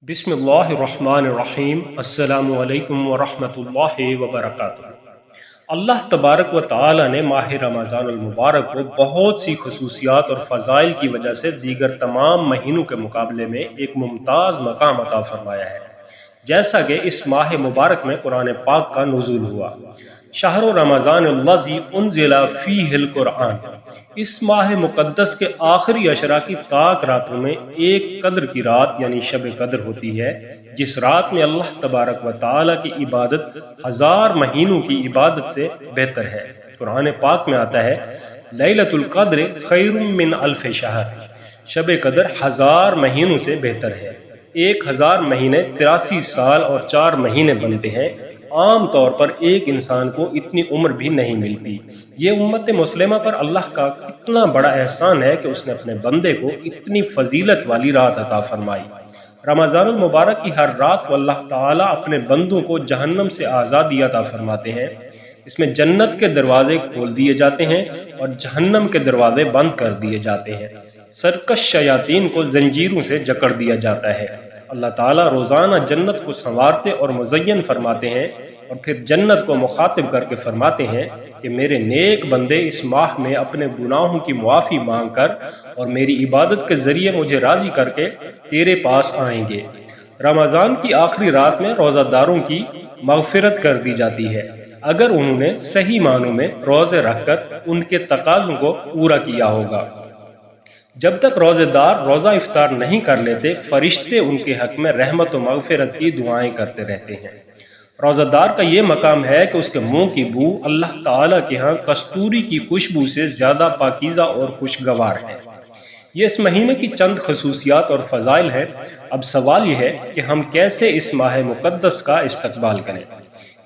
بسم اللہ الرحمن الرحیم۔ السلام علیکم ورحمۃ اللہ وبرکاتہ۔ اللہ تبارک و تعالی نے ماہ رمضان المبارک کو بہت سی خصوصیات اور فضائل کی وجہ سے دیگر تمام مہینوں کے مقابلے میں ایک ممتاز مقام عطا فرمایا ہے، جیسا کہ اس ماہ مبارک میں قرآن پاک کا نزول ہوا۔ شہر رمضان الذی انزل فیہ القرآن، اس ماہ مقدس کے آخری عشرہ کی طاق راتوں میں ایک قدر کی رات یعنی شب قدر ہوتی ہے، جس رات میں اللہ تبارک و تعالی کی عبادت ہزار مہینوں کی عبادت سے بہتر ہے۔ قرآن پاک میں آتا ہے لیلۃ القدر خیر من الف شہر، شب قدر ہزار مہینوں سے بہتر ہے۔ 1000 مہینے 83 سال اور 4 مہینے بنتے ہیں۔ عام طور پر ایک انسان کو اتنی عمر بھی نہیں ملتی۔ یہ امت مسلمہ پر اللہ کا کتنا بڑا احسان ہے کہ اس نے اپنے بندے کو اتنی فضیلت والی رات عطا فرمائی۔ رمضان المبارک کی ہر رات کو اللہ تعالیٰ اپنے بندوں کو جہنم سے آزادی عطا فرماتے ہیں۔ اس میں جنت کے دروازے کھول دیے جاتے ہیں اور جہنم کے دروازے بند کر دیے جاتے ہیں۔ سرکش شیاطین کو زنجیروں سے جکڑ دیا جاتا ہے۔ اللہ تعالیٰ روزانہ جنت کو سنوارتے اور مزین فرماتے ہیں اور پھر جنت کو مخاطب کر کے فرماتے ہیں کہ میرے نیک بندے اس ماہ میں اپنے گناہوں کی معافی مانگ کر اور میری عبادت کے ذریعے مجھے راضی کر کے تیرے پاس آئیں گے۔ رمضان کی آخری رات میں روزہ داروں کی مغفرت کر دی جاتی ہے اگر انہوں نے صحیح معنوں میں روزے رکھ کر ان کے تقاضوں کو پورا کیا ہوگا۔ جب تک روزے دار روزہ افطار نہیں کر لیتے، فرشتے ان کے حق میں رحمت و مغفرت کی دعائیں کرتے رہتے ہیں۔ روزہ دار کا یہ مقام ہے کہ اس کے منہ کی بو اللہ تعالیٰ کے ہاں کستوری کی خوشبو سے زیادہ پاکیزہ اور خوشگوار ہے۔ یہ اس مہینے کی چند خصوصیات اور فضائل ہیں۔ اب سوال یہ ہے کہ ہم کیسے اس ماہ مقدس کا استقبال کریں؟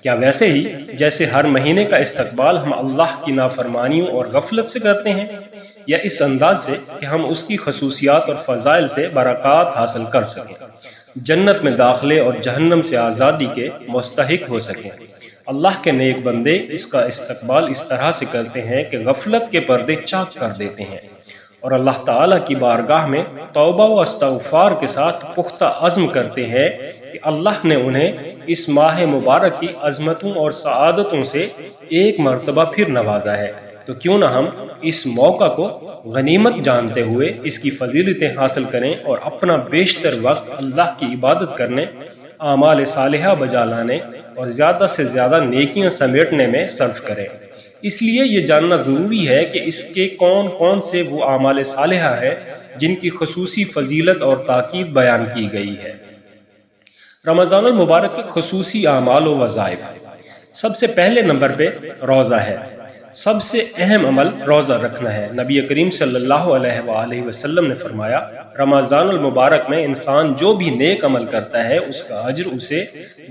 کیا ویسے ہی جیسے ہر مہینے کا استقبال ہم اللہ کی نافرمانیوں اور غفلت سے کرتے ہیں، یا اس انداز سے کہ ہم اس کی خصوصیات اور فضائل سے برکات حاصل کر سکیں، جنت میں داخلے اور جہنم سے آزادی کے مستحق ہو سکیں؟ اللہ کے نیک بندے اس کا استقبال اس طرح سے کرتے ہیں کہ غفلت کے پردے چاک کر دیتے ہیں اور اللہ تعالیٰ کی بارگاہ میں توبہ و استغفار کے ساتھ پختہ عزم کرتے ہیں کہ اللہ نے انہیں اس ماہ مبارک کی عظمتوں اور سعادتوں سے ایک مرتبہ پھر نوازا ہے، تو کیوں نہ ہم اس موقع کو غنیمت جانتے ہوئے اس کی فضیلتیں حاصل کریں اور اپنا بیشتر وقت اللہ کی عبادت کرنے، اعمال صالحہ بجا لانے اور زیادہ سے زیادہ نیکیاں سمیٹنے میں صرف کریں۔ اس لیے یہ جاننا ضروری ہے کہ اس کے کون کون سے وہ اعمال صالحہ ہے جن کی خصوصی فضیلت اور تاکید بیان کی گئی ہے۔ رمضان المبارک کے خصوصی اعمال و وظائف۔ سب سے پہلے نمبر پہ روزہ ہے۔ سب سے اہم عمل روزہ رکھنا ہے۔ نبی کریم صلی اللہ علیہ وآلہ وسلم نے فرمایا، رمضان المبارک میں انسان جو بھی نیک عمل کرتا ہے اس کا اجر اسے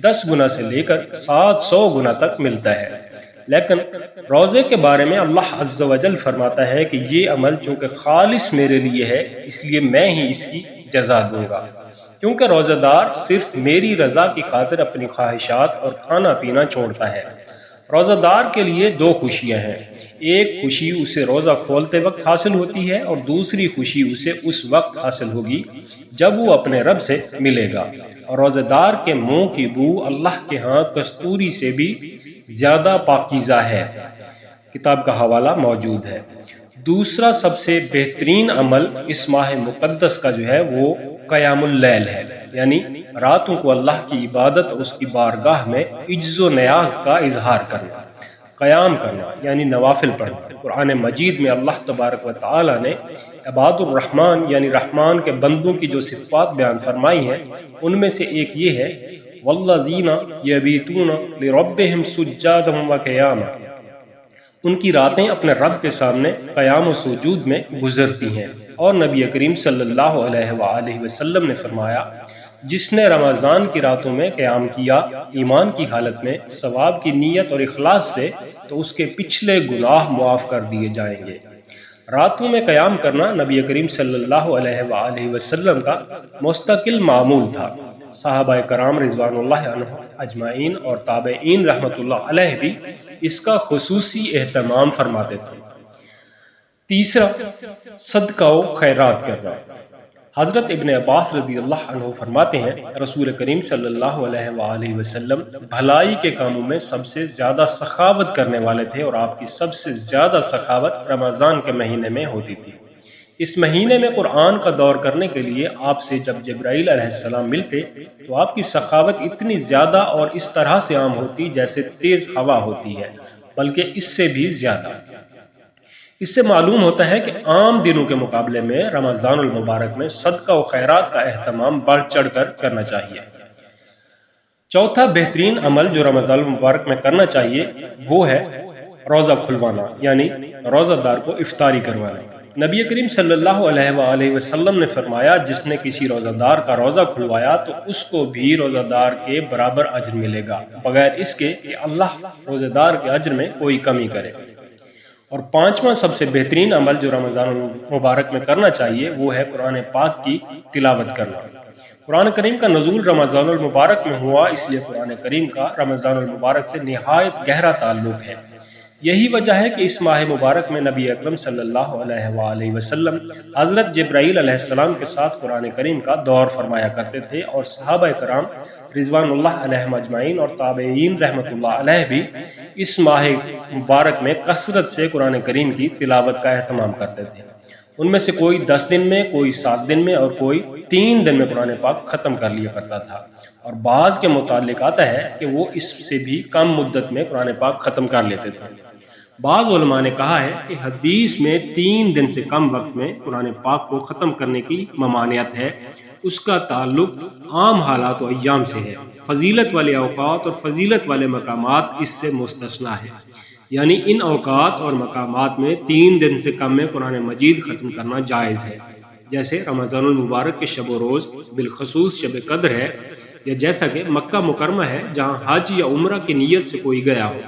10 گنا سے لے کر 700 گنا تک ملتا ہے۔ لیکن روزے کے بارے میں اللہ عز و جل فرماتا ہے کہ یہ عمل چونکہ خالص میرے لیے ہے اس لیے میں ہی اس کی جزا دوں گا، کیونکہ روزہ دار صرف میری رضا کی خاطر اپنی خواہشات اور کھانا پینا چھوڑتا ہے۔ روزہ دار کے لیے 2 خوشیاں ہیں۔ ایک خوشی اسے روزہ کھولتے وقت حاصل ہوتی ہے اور دوسری خوشی اسے اس وقت حاصل ہوگی جب وہ اپنے رب سے ملے گا، اور روزہ دار کے منہ کی بو اللہ کے ہاں کستوری سے بھی زیادہ پاکیزہ ہے۔ کتاب کا حوالہ موجود ہے۔ دوسرا سب سے بہترین عمل اس ماہ مقدس کا جو ہے وہ قیام اللیل ہے، یعنی راتوں کو اللہ کی عبادت اور اس کی بارگاہ میں عجز و نیاز کا اظہار کرنا، قیام کرنا یعنی نوافل پڑھنا۔ قرآن مجید میں اللہ تبارک و تعالی نے عباد الرحمن یعنی رحمان کے بندوں کی جو صفات بیان فرمائی ہیں ان میں سے ایک یہ ہے، والذین یبیتون لربہم سجادا و قیاما، ان کی راتیں اپنے رب کے سامنے قیام و سجود میں گزرتی ہیں۔ اور نبی کریم صلی اللہ علیہ وآلہ وسلم نے فرمایا، جس نے رمضان کی راتوں میں قیام کیا ایمان کی حالت میں ثواب کی نیت اور اخلاص سے، تو اس کے پچھلے گناہ معاف کر دیے جائیں گے۔ راتوں میں قیام کرنا نبی کریم صلی اللہ علیہ وآلہ وسلم کا مستقل معمول تھا۔ صحابہ کرام رضوان اللہ عنہم اجمعین اور تابعین رحمۃ اللہ علیہ بھی اس کا خصوصی اہتمام فرماتے تھے۔ تیسرا، صدقہ و خیرات کرنا۔ حضرت ابن عباس رضی اللہ عنہ فرماتے ہیں رسول کریم صلی اللہ علیہ وآلہ وسلم بھلائی کے کاموں میں سب سے زیادہ سخاوت کرنے والے تھے، اور آپ کی سب سے زیادہ سخاوت رمضان کے مہینے میں ہوتی تھی۔ اس مہینے میں قرآن کا دور کرنے کے لیے آپ سے جب جبرائیل علیہ السلام ملتے تو آپ کی سخاوت اتنی زیادہ اور اس طرح سے عام ہوتی جیسے تیز ہوا ہوتی ہے، بلکہ اس سے بھی زیادہ۔ اس سے معلوم ہوتا ہے کہ عام دنوں کے مقابلے میں رمضان المبارک میں صدقہ و خیرات کا اہتمام بڑھ چڑھ کر کرنا چاہیے۔ چوتھا بہترین عمل جو رمضان المبارک میں کرنا چاہیے وہ ہے روزہ کھلوانا، یعنی روزہ دار کو افطاری کروانا۔ نبی کریم صلی اللہ علیہ وآلہ وسلم نے فرمایا جس نے کسی روزہ دار کا روزہ کھلوایا تو اس کو بھی روزہ دار کے برابر اجر ملے گا، بغیر اس کے کہ اللہ روزہ دار کے اجر میں کوئی کمی کرے۔ اور پانچواں سب سے بہترین عمل جو رمضان المبارک میں کرنا چاہیے وہ ہے قرآن پاک کی تلاوت کرنا۔ قرآن کریم کا نزول رمضان المبارک میں ہوا، اس لیے قرآن کریم کا رمضان المبارک سے نہایت گہرا تعلق ہے۔ یہی وجہ ہے کہ اس ماہ مبارک میں نبی اکرم صلی اللہ علیہ وآلہ وسلم حضرت جبرائیل علیہ السلام کے ساتھ قرآن کریم کا دور فرمایا کرتے تھے، اور صحابہ کرام رضوان اللہ علیہم اجمعین اور تابعین رحمۃ اللہ علیہ بھی اس ماہ مبارک میں کثرت سے قرآن کریم کی تلاوت کا اہتمام کرتے تھے۔ ان میں سے کوئی 10 دن میں، کوئی 7 دن میں اور کوئی 3 دن میں قرآن پاک ختم کر لیا کرتا تھا، اور بعض کے متعلق آتا ہے کہ وہ اس سے بھی کم مدت میں قرآن پاک ختم کر لیتے تھے۔ بعض علماء نے کہا ہے کہ حدیث میں 3 دن سے کم وقت میں قرآن پاک کو ختم کرنے کی ممانعت ہے، اس کا تعلق عام حالات و ایام سے ہے۔ فضیلت والے اوقات اور فضیلت والے مقامات اس سے مستثنیٰ ہے، یعنی ان اوقات اور مقامات میں 3 دن سے کم میں قرآن مجید ختم کرنا جائز ہے، جیسے رمضان المبارک کے شب و روز بالخصوص شب قدر ہے، یا جیسا کہ مکہ مکرمہ ہے جہاں حج یا عمرہ کی نیت سے کوئی گیا ہو۔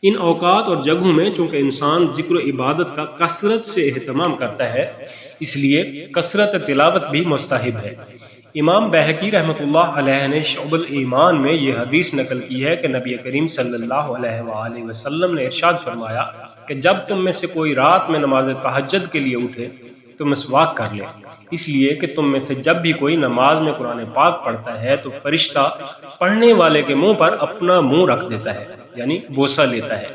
ان اوقات اور جگہوں میں چونکہ انسان ذکر و عبادت کا کثرت سے اہتمام کرتا ہے، اس لیے کثرت تلاوت بھی مستحب ہے۔ امام بہقی رحمۃ اللہ علیہ نے شعب الایمان میں یہ حدیث نقل کی ہے کہ نبی کریم صلی اللہ علیہ وآلہ وسلم نے ارشاد فرمایا کہ جب تم میں سے کوئی رات میں نماز تہجد کے لیے اٹھے تو مسواک کر لے، اس لیے کہ تم میں سے جب بھی کوئی نماز میں قرآن پاک پڑھتا ہے تو فرشتہ پڑھنے والے کے منہ پر اپنا منہ رکھ دیتا ہے، یعنی بوسہ لیتا ہے،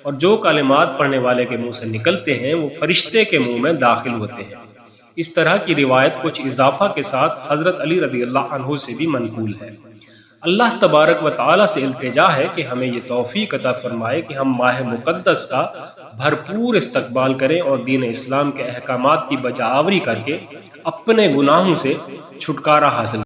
اور جو کلمات پڑھنے والے کے منہ سے نکلتے ہیں وہ فرشتے کے منہ میں داخل ہوتے ہیں۔ اس طرح کی روایت کچھ اضافہ کے ساتھ حضرت علی رضی اللہ عنہ سے بھی منقول ہے۔ اللہ تبارک و تعالی سے التجا ہے کہ ہمیں یہ توفیق عطا فرمائے کہ ہم ماہ مقدس کا بھرپور استقبال کریں اور دین اسلام کے احکامات کی بجا آوری کر کے اپنے گناہوں سے چھٹکارا حاصل